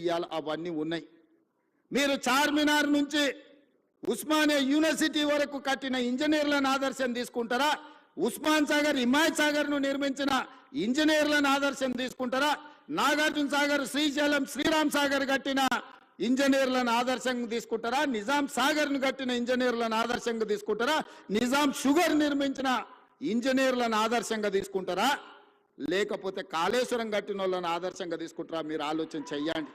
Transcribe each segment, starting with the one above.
ఇవాళ అవన్నీ ఉన్నాయి. మీరు చార్మినార్ నుంచి ఉస్మానియా యూనివర్సిటీ వరకు కట్టిన ఇంజనీర్లను ఆదర్శం తీసుకుంటారా? ఉస్మాన్ సాగర్ హిమాయత్ సాగర్ ను నిర్మించిన ఇంజనీర్లను ఆదర్శం తీసుకుంటారా? నాగార్జున సాగర్ శ్రీశైలం శ్రీరామ్ సాగర్ కట్టిన ఇంజనీర్లను ఆదర్శంగా తీసుకుంటారా? నిజాం సాగర్ ను కట్టిన ఇంజనీర్లను ఆదర్శంగా తీసుకుంటారా? నిజాం షుగర్ నిర్మించిన ఇంజనీర్లను ఆదర్శంగా తీసుకుంటారా? లేకపోతే కాళేశ్వరం కట్టిన వాళ్ళని ఆదర్శంగా తీసుకుంటారా? మీరు ఆలోచన చెయ్యండి.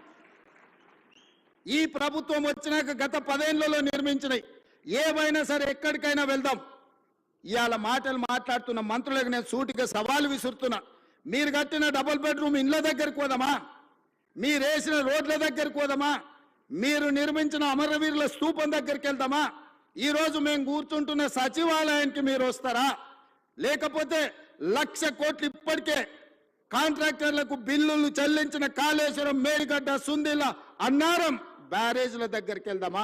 ఈ ప్రభుత్వం వచ్చినాక గత 10 ఏళ్లలో నిర్మించినాయి ఏవైనా సరే ఎక్కడికైనా వెళ్దాం. ఇవాళ మాటలు మాట్లాడుతున్న మంత్రులకు నేను సూటిగా సవాలు విసురుతున్నా. మీరు కట్టిన డబుల్ బెడ్రూమ్ ఇండ్ల దగ్గరికి పోదామా? మీరు వేసిన రోడ్ల దగ్గరికి పోదామా? మీరు నిర్మించిన అమరవీరుల స్తూపం దగ్గరికి వెళ్దామా? ఈరోజు మేము కూర్చుంటున్న సచివాలయానికి మీరు వస్తారా? లేకపోతే 1,00,000 కోట్లు ఇప్పటికే కాంట్రాక్టర్లకు బిల్లులు చెల్లించిన కాళేశ్వరం, మేడిగడ్డ, సుందిల్ల, అన్నారం బ్యారేజ్ల దగ్గరికి వెళ్దామా?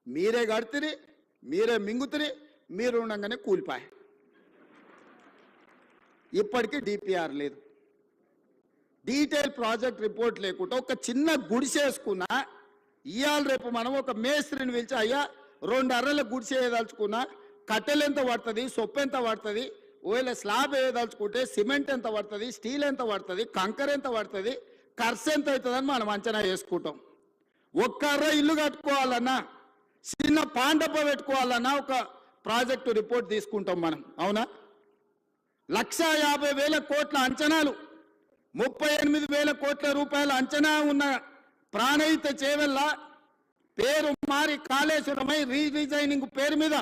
మీరే కడుతురి, మీరే మింగుతురి, మీరు ఉండగానే కూలిపాయి. ఇప్పటికీ డిపిఆర్ లేదు, డీటెయిల్ ప్రాజెక్ట్ రిపోర్ట్ లేకుండా ఒక చిన్న గుడిసేసుకున్నా ఇవాళ రేపు మనం ఒక మేస్త్రిని పిలిచి అయ్యా 2 అర్రల గుడిసే వేయదలుచుకున్నా కట్టెలు ఎంత పడుతుంది, సొప్పు ఎంత పడుతుంది, ఒకవేళ స్లాబ్ వేయదలుచుకుంటే సిమెంట్ ఎంత పడుతుంది, స్టీల్ ఎంత పడుతుంది, కంకర ఎంత పడుతుంది, ఖర్చు ఎంత అవుతుందని మనం అంచనా వేసుకుంటాం. ఒక్క అర్ర ఇల్లు కట్టుకోవాలన్నా, చిన్న పాండప పెట్టుకోవాలన్నా ఒక ప్రాజెక్టు రిపోర్ట్ తీసుకుంటాం మనం. అవునా? 1,50,000 కోట్ల అంచనాలు, 38,000 కోట్ల రూపాయల అంచనా ఉన్న ప్రాణహిత చేవెళ్ళ పేరు మారి కాళేశ్వరమై రీడిజైనింగ్ పేరు మీద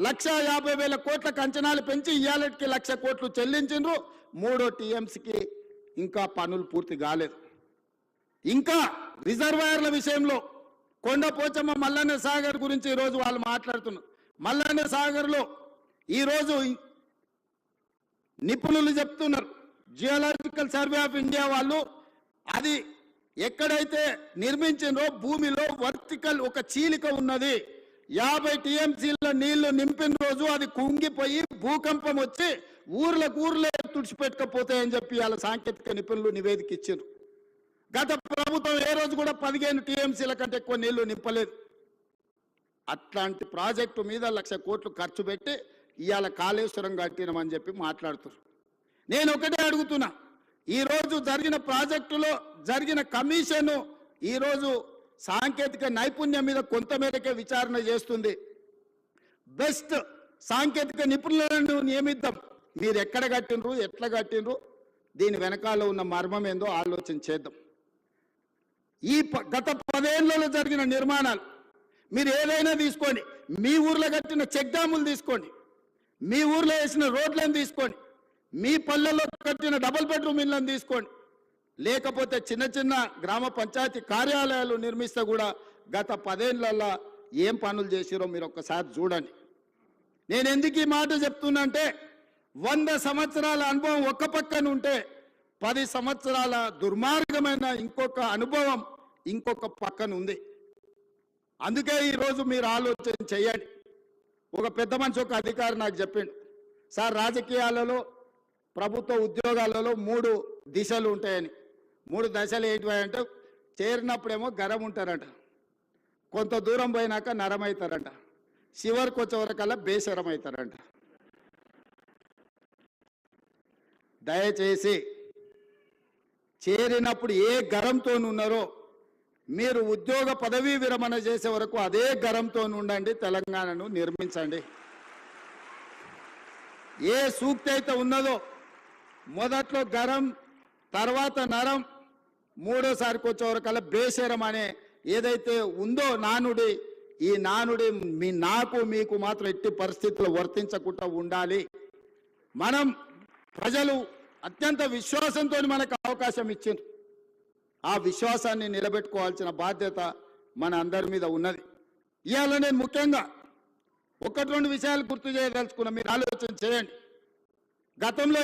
1,50,000 కోట్లకు అంచనాలు పెంచి ఇవాళకి 1,00,000 కోట్లు చెల్లించిండ్రు. 3వ టీఎంసీకి ఇంకా పనులు పూర్తి కాలేదు. ఇంకా రిజర్వాయర్ల విషయంలో కొండపోచమ్మ మల్లన్న సాగర్ గురించి ఈరోజు వాళ్ళు మాట్లాడుతున్నారు. మల్లన్న సాగర్లో ఈరోజు నిపుణులు చెప్తున్నారు, జియోలాజికల్ సర్వే ఆఫ్ ఇండియా వాళ్ళు అది ఎక్కడైతే నిర్మించిందో భూమిలో వర్టికల్ ఒక చీలిక ఉన్నది. 50 టీఎంసీల నీళ్లు నింపిన రోజు అది కుంగిపోయి భూకంపం వచ్చి ఊర్లే తుడిచిపెట్టకపోతాయని చెప్పి వాళ్ళ సాంకేతిక నిపుణులు నివేదిక ఇచ్చారు. గత ప్రభుత్వం ఏ రోజు కూడా 15 టీఎంసీల కంటే ఎక్కువ నీళ్లు నింపలేదు. అట్లాంటి ప్రాజెక్టు మీద 1,00,000 కోట్లు ఖర్చు పెట్టి ఇవాళ కాళేశ్వరం కట్టినామని చెప్పి మాట్లాడుతున్నారు. నేను ఒకటే అడుగుతున్నా, ఈరోజు జరిగిన ప్రాజెక్టులో జరిగిన కమిషన్ ఈరోజు సాంకేతిక నైపుణ్యం మీద కొంతమేరకే విచారణ చేస్తుంది. బెస్ట్ సాంకేతిక నిపుణులను నియమిద్దాం. మీరు ఎక్కడ కట్టినరు, ఎట్లా కట్టినరు, దీని వెనకాల ఉన్న మర్మం ఏందో ఆలోచన చేద్దాం. ఈ గత 10 ఏళ్లలో జరిగిన నిర్మాణాలు మీరు ఏదైనా తీసుకోండి, మీ ఊర్లో కట్టిన చెక్ డ్యాములు తీసుకోండి, మీ ఊర్లో వేసిన రోడ్లను తీసుకోండి, మీ పల్లెల్లో కట్టిన డబుల్ బెడ్రూమ్ ఇళ్లను తీసుకోండి, లేకపోతే చిన్న చిన్న గ్రామ పంచాయతీ కార్యాలయాలు నిర్మిస్తే కూడా గత 10 ఏళ్లలో ఏం పనులు చేసిరో మీరు ఒక్కసారి చూడండి. నేను ఎందుకు ఈ మాట చెప్తున్నా అంటే 100 సంవత్సరాల అనుభవం ఒక్క పక్కన ఉంటే 10 సంవత్సరాల దుర్మార్గమైన ఇంకొక అనుభవం ఇంకొక పక్కన ఉంది. అందుకే ఈరోజు మీరు ఆలోచన చేయండి. ఒక పెద్ద మనిషి, ఒక అధికారి నాకు చెప్పిండు, సార్ రాజకీయాలలో ప్రభుత్వ ఉద్యోగాలలో 3 దిశలు ఉంటాయని. 3 దశలు ఏంటివంటే చేరినప్పుడేమో గరం ఉంటారంట, కొంత దూరం పోయినాక నరం అవుతారంట, చివరికి వచ్చేవరకల్లా బేసరం అవుతారంట. దయచేసి చేరినప్పుడు ఏ గరంతో ఉన్నారో మీరు ఉద్యోగ పదవీ విరమణ చేసే వరకు అదే గరంతో ఉండండి, తెలంగాణను నిర్మించండి. ఏ సూక్తి అయితే ఉన్నదో మొదట్లో గరం, తర్వాత నరం, మూడోసారికి వచ్చేవరకల్లా బేసరం అనే ఏదైతే ఉందో నానుడి, ఈ నానుడి నాకు మీకు మాత్రం ఎట్టి పరిస్థితుల్లో వర్తించకుండా ఉండాలి. మనం ప్రజలు అత్యంత విశ్వాసంతో మనకు అవకాశం ఇచ్చింది, ఆ విశ్వాసాన్ని నిలబెట్టుకోవాల్సిన బాధ్యత మన అందరి మీద ఉన్నది. ఇవాళ నేను ముఖ్యంగా 1-2 విషయాలు గుర్తు చేయదలుచుకున్నా, మీరు ఆలోచన చేయండి. గతంలో